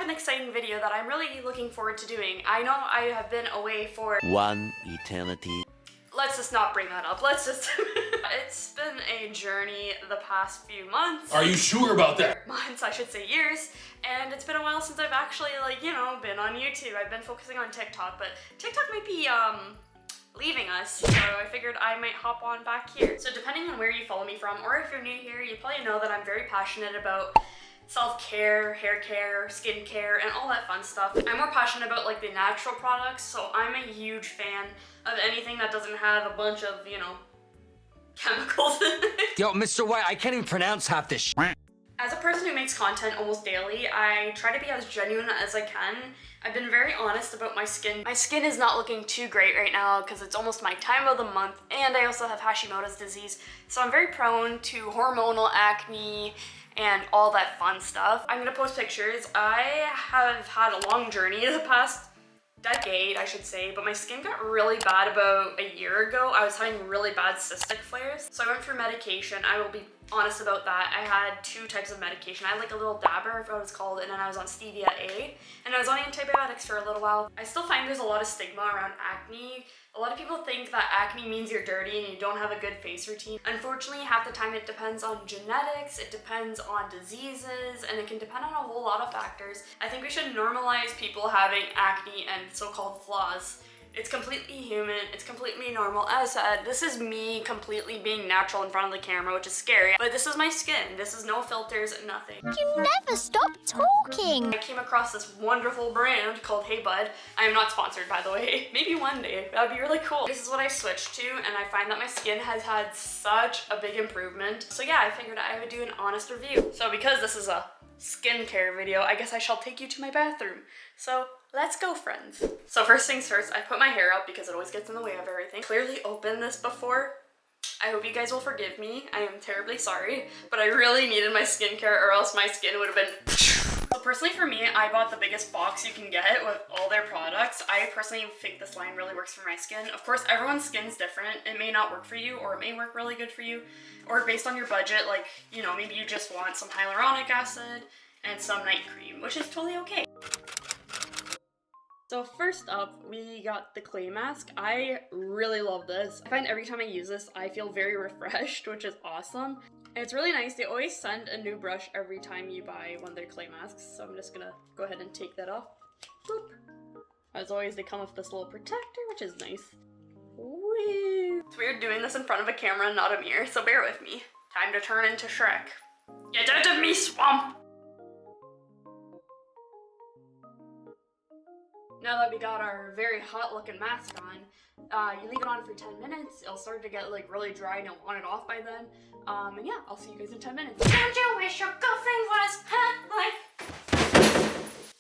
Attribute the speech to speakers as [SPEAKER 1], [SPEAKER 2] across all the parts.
[SPEAKER 1] an exciting video that I'm really looking forward to doing. I know I have been away for
[SPEAKER 2] one eternity.
[SPEAKER 1] Let's just not bring that up. Let's just... It's been a journey the past few months.
[SPEAKER 3] Are you sure about that?
[SPEAKER 1] Months, I should say years. And it's been a while since I've actually, like, you know, been on YouTube. I've been focusing on TikTok, but TikTok might be, leaving us, so I figured I might hop on back here. So depending on where you follow me from, or if you're new here, you probably know that I'm very passionate about self-care, hair care, skin care, and all that fun stuff. I'm more passionate about like the natural products, so I'm a huge fan of anything that doesn't have a bunch of, you know, chemicals in it.
[SPEAKER 4] Yo, Mr. White, I can't even pronounce half this shit.
[SPEAKER 1] As a person who makes content almost daily, I try to be as genuine as I can. I've been very honest about my skin. My skin is not looking too great right now because it's almost my time of the month, and I also have Hashimoto's disease, so I'm very prone to hormonal acne and all that fun stuff. I'm gonna post pictures. I have had a long journey the past decade, I should say, but my skin got really bad about a year ago. I was having really bad cystic flares, so I went through medication. I will be honest about that. I had 2 types of medication. I had like a little dabber, I forgot what it's called, and then I was on stevia A, and I was on antibiotics for a little while. I still find there's a lot of stigma around acne. A lot of people think that acne means you're dirty and you don't have a good face routine. Unfortunately, half the time it depends on genetics, it depends on diseases, and it can depend on a whole lot of factors. I think we should normalize people having acne and so-called flaws. It's completely human, it's completely normal. As I said, this is me completely being natural in front of the camera, which is scary, but this is my skin. This is no filters, nothing.
[SPEAKER 5] You never stop talking.
[SPEAKER 1] I came across this wonderful brand called Hey Bud. I am not sponsored, by the way. Maybe one day, that'd be really cool. This is what I switched to, and I find that my skin has had such a big improvement. So yeah, I figured I would do an honest review. So because this is a skincare video, I guess I shall take you to my bathroom. So let's go, friends. So first things first, I put my hair up because it always gets in the way of everything. Clearly opened this before. I hope you guys will forgive me. I am terribly sorry, but I really needed my skincare or else my skin would have been... So personally for me, I bought the biggest box you can get with all their products. I personally think this line really works for my skin. Of course, everyone's skin's different. It may not work for you, or it may work really good for you, or based on your budget, like, you know, maybe you just want some hyaluronic acid and some night cream, which is totally okay. So first up, we got the clay mask. I really love this. I find every time I use this, I feel very refreshed, which is awesome. And it's really nice. They always send a new brush every time you buy one of their clay masks. So I'm just gonna go ahead and take that off. Boop. As always, they come with this little protector, which is nice. Woo. It's weird doing this in front of a camera, not a mirror, so bear with me. Time to turn into Shrek. Get out of me, swamp! Now that we got our very hot looking mask on, you leave it on for 10 minutes, it'll start to get like really dry and you'll want it off by then. And yeah, I'll see you guys in 10 minutes. Don't you wish your girlfriend was hot like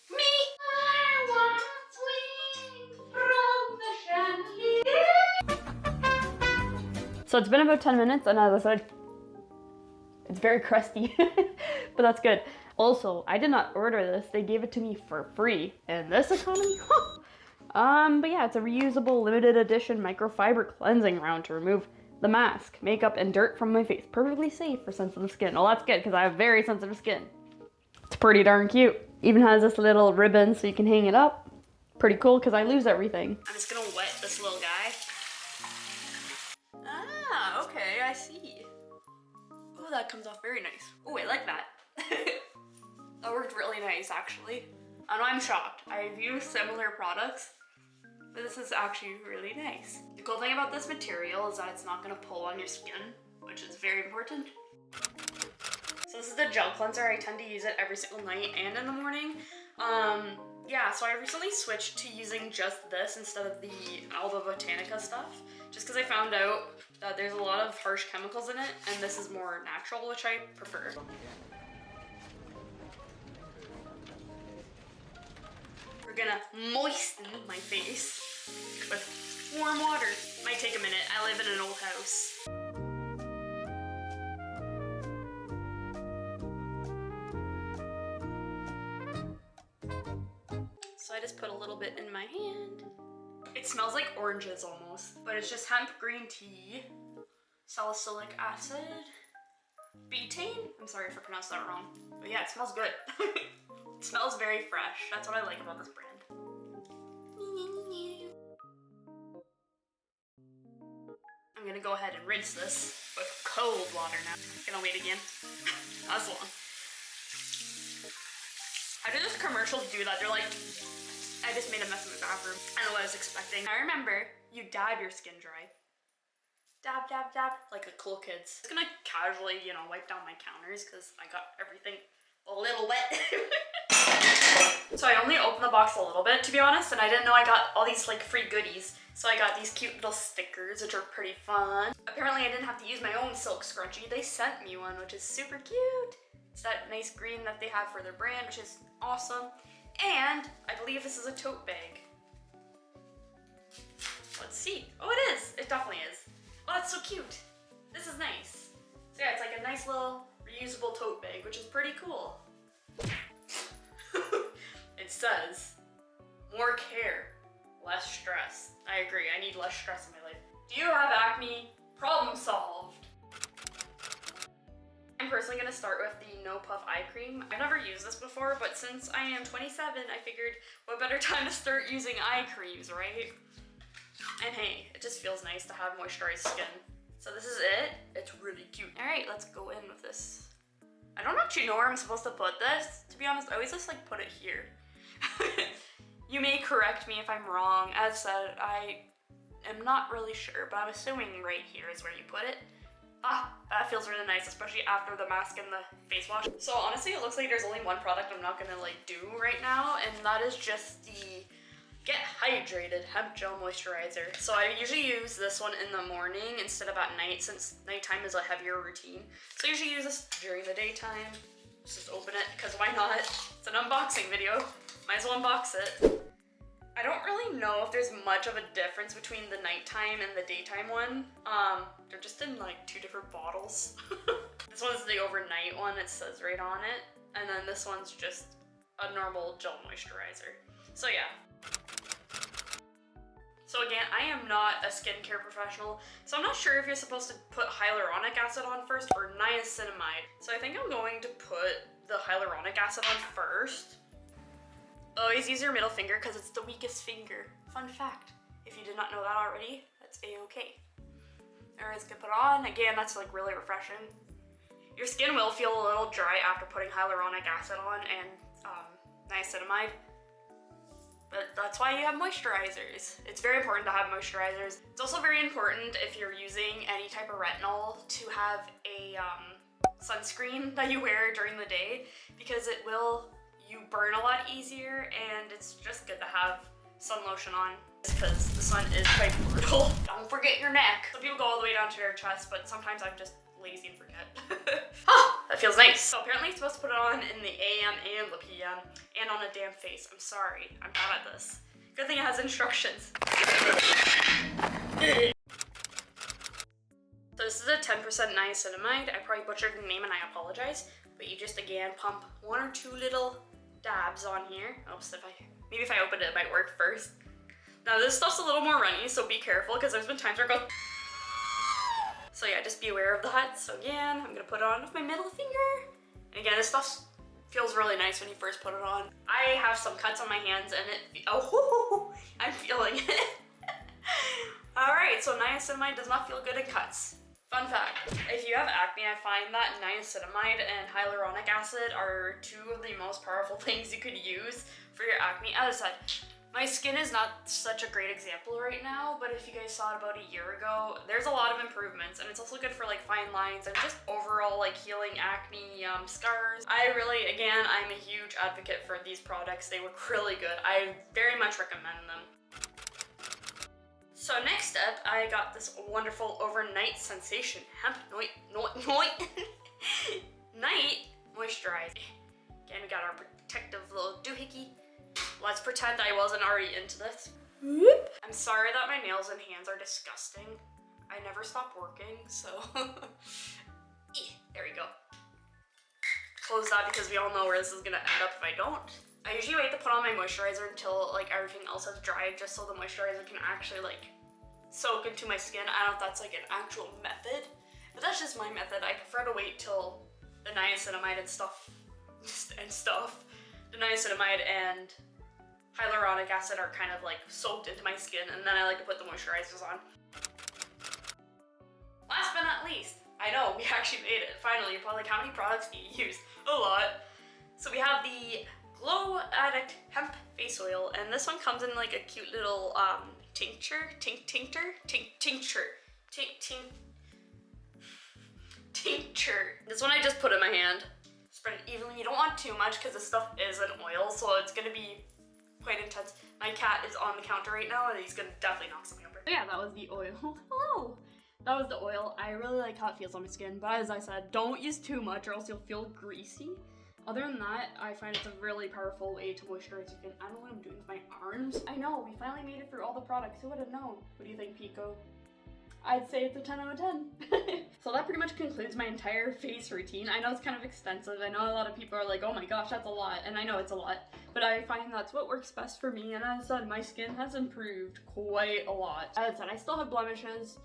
[SPEAKER 1] me? I want to swing from the chandelier. So it's been about 10 minutes, and as I said, it's very crusty, but that's good. Also, I did not order this. They gave it to me for free in this economy. But yeah, it's a reusable limited edition microfiber cleansing round to remove the mask, makeup, and dirt from my face. Perfectly safe for sensitive skin. Well, that's good because I have very sensitive skin. It's pretty darn cute. Even has this little ribbon so you can hang it up. Pretty cool because I lose everything. I'm just gonna wet this little guy. Ah, okay, I see. Oh, that comes off very nice. Oh, I like that. That worked really nice, actually. And I'm shocked. I've used similar products, but this is actually really nice. The cool thing about this material is that it's not gonna pull on your skin, which is very important. So this is the gel cleanser. I tend to use it every single night and in the morning. Yeah, so I recently switched to using just this instead of the Alba Botanica stuff, just because I found out that there's a lot of harsh chemicals in it, and this is more natural, which I prefer. We're gonna moisten my face with warm water. Might take a minute. I live in an old house. So I just put a little bit in my hand. It smells like oranges almost, but it's just hemp green tea, salicylic acid, betaine. I'm sorry if I pronounced that wrong, but yeah, it smells good. It smells very fresh. That's what I like about this brand. I'm gonna go ahead and rinse this with cold water now. Gonna wait again. That's long. How do those commercials do that? They're like, I just made a mess in the bathroom. I don't know what I was expecting. I remember, you dab your skin dry. Dab, dab, dab, like the cool kids. I'm just gonna casually, you know, wipe down my counters because I got everything a little wet. So I only opened the box a little bit, to be honest, and I didn't know I got all these like free goodies. So I got these cute little stickers, which are pretty fun. Apparently I didn't have to use my own silk scrunchie. They sent me one, which is super cute. It's that nice green that they have for their brand, which is awesome. And I believe this is a tote bag. Let's see. Oh, it is. It definitely is. Oh, that's so cute. This is nice. So yeah, it's like a nice little reusable tote bag, which is pretty cool. It says, more care, less stress. I agree, I need less stress in my life. Do you have acne? Problem solved. I'm personally gonna start with the No Puff Eye Cream. I've never used this before, but since I am 27, I figured what better time to start using eye creams, right? And hey, it just feels nice to have moisturized skin. So this is it. It's really cute. All right, let's go in with this. I don't actually know where I'm supposed to put this. To be honest, I always just like put it here. You may correct me if I'm wrong. As said, I am not really sure, but I'm assuming right here is where you put it. Ah, that feels really nice, especially after the mask and the face wash. So honestly, it looks like there's only one product I'm not gonna like do right now, and that is just the Get Hydrated Hemp Gel Moisturizer. So I usually use this one in the morning instead of at night, since nighttime is a heavier routine. So I usually use this during the daytime. Let's just open it, because why not? It's an unboxing video. Might as well unbox it. I don't really know if there's much of a difference between the nighttime and the daytime one. They're just in like two different bottles. This one's the overnight one, it says right on it. And then this one's just a normal gel moisturizer. So yeah. So again, I am not a skincare professional, so I'm not sure if you're supposed to put hyaluronic acid on first or niacinamide. So I think I'm going to put the hyaluronic acid on first. Always use your middle finger because it's the weakest finger. Fun fact, if you did not know that already, that's a-okay. Alright, let's get put on. Again, that's like really refreshing. Your skin will feel a little dry after putting hyaluronic acid on and niacinamide. But that's why you have moisturizers. It's very important to have moisturizers. It's also very important if you're using any type of retinol to have a sunscreen that you wear during the day, because you burn a lot easier, and it's just good to have sun lotion on because the sun is quite brutal. Don't forget your neck. Some people go all the way down to their chest, but sometimes I'm just lazy and forget. Ah, that feels nice. So apparently you're supposed to put it on in the AM and the PM and on a damp face. I'm sorry, I'm bad at this. Good thing it has instructions. So this is a 10% niacinamide. I probably butchered the name and I apologize. But you just, again, pump one or two little dabs on here. Oops, maybe if I open it might work first. Now this stuff's a little more runny, so be careful, because there's been times where I go. So yeah, just be aware of that. So again, I'm gonna put it on with my middle finger. And again, this stuff feels really nice when you first put it on. I have some cuts on my hands and I'm feeling it. Alright, so niacinamide does not feel good in cuts. Fun fact, if you have acne, I find that niacinamide and hyaluronic acid are two of the most powerful things you could use for your acne. As I said, my skin is not such a great example right now, but if you guys saw it about a year ago, there's a lot of improvements, and it's also good for like fine lines and just overall like healing acne scars. Again, I'm a huge advocate for these products. They look really good. I very much recommend them. So next up, I got this wonderful overnight sensation hemp night moisturizer. Again, we got our protective little doohickey. Let's pretend I wasn't already into this. Whoop. I'm sorry that my nails and hands are disgusting. I never stop working, so there we go. Close that because we all know where this is gonna end up if I don't. I usually wait to put on my moisturizer until like everything else has dried, just so the moisturizer can actually like soak into my skin. I don't know if that's like an actual method, but that's just my method. I prefer to wait till the niacinamide and stuff the niacinamide and hyaluronic acid are kind of like soaked into my skin, and then I like to put the moisturizers on. Last but not least, I know, we actually made it. Finally, you're probably like, how many products do you use? A lot. So we have the Glow Addict Hemp Face Oil, and this one comes in like a cute little tincture. This one I just put in my hand. Spread it evenly. You don't want too much because this stuff is an oil, so it's gonna be quite intense. My cat is on the counter right now and he's gonna definitely knock something over. So yeah, that was the oil. Hello! That was the oil. I really like how it feels on my skin, but as I said, don't use too much or else you'll feel greasy. Other than that, I find it's a really powerful way to moisturize your skin. I don't know what I'm doing with my arms. I know, we finally made it through all the products. Who would have known? What do you think, Pico? I'd say it's a 10 out of 10. So that pretty much concludes my entire face routine. I know it's kind of extensive. I know a lot of people are like, oh my gosh, that's a lot. And I know it's a lot, but I find that's what works best for me. And as I said, my skin has improved quite a lot. As I said, I still have blemishes.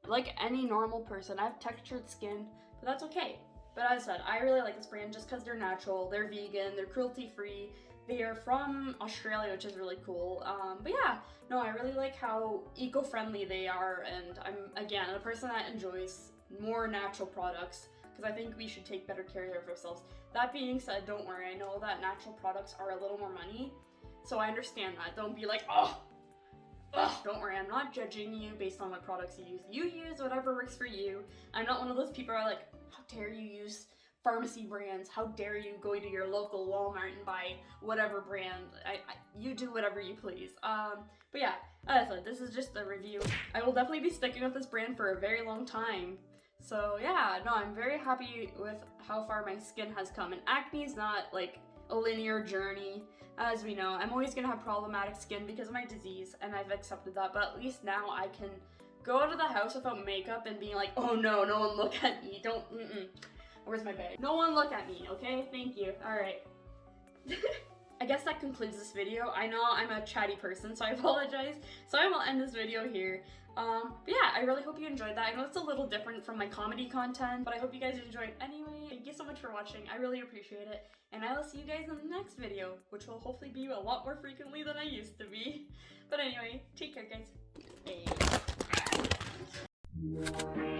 [SPEAKER 1] Like any normal person, I have textured skin, but that's okay. But as I said, I really like this brand just because they're natural, they're vegan, they're cruelty-free. They are from Australia, which is really cool. But yeah, no, I really like how eco-friendly they are, and I'm, again, a person that enjoys more natural products because I think we should take better care of ourselves. That being said, don't worry, I know that natural products are a little more money, so I understand that. Don't be like, oh, don't worry, I'm not judging you based on what products you use. You use whatever works for you. I'm not one of those people who are like, how dare you use pharmacy brands? How dare you go to your local Walmart and buy whatever brand? You do whatever you please. But yeah, as I said, this is just a review. I will definitely be sticking with this brand for a very long time. So yeah, no, I'm very happy with how far my skin has come. And acne is not like a linear journey. As we know, I'm always gonna have problematic skin because of my disease, and I've accepted that, but at least now I can go out of the house without makeup and being like, oh no, no one look at me, don't, Where's my bag? No one look at me, okay? Thank you. Alright. I guess that concludes this video. I know I'm a chatty person, so I apologize. So I will end this video here. But yeah, I really hope you enjoyed that. I know it's a little different from my comedy content, but I hope you guys enjoyed anyway. Thank you so much for watching. I really appreciate it. And I will see you guys in the next video, which will hopefully be a lot more frequently than I used to be. But anyway, take care, guys. Bye.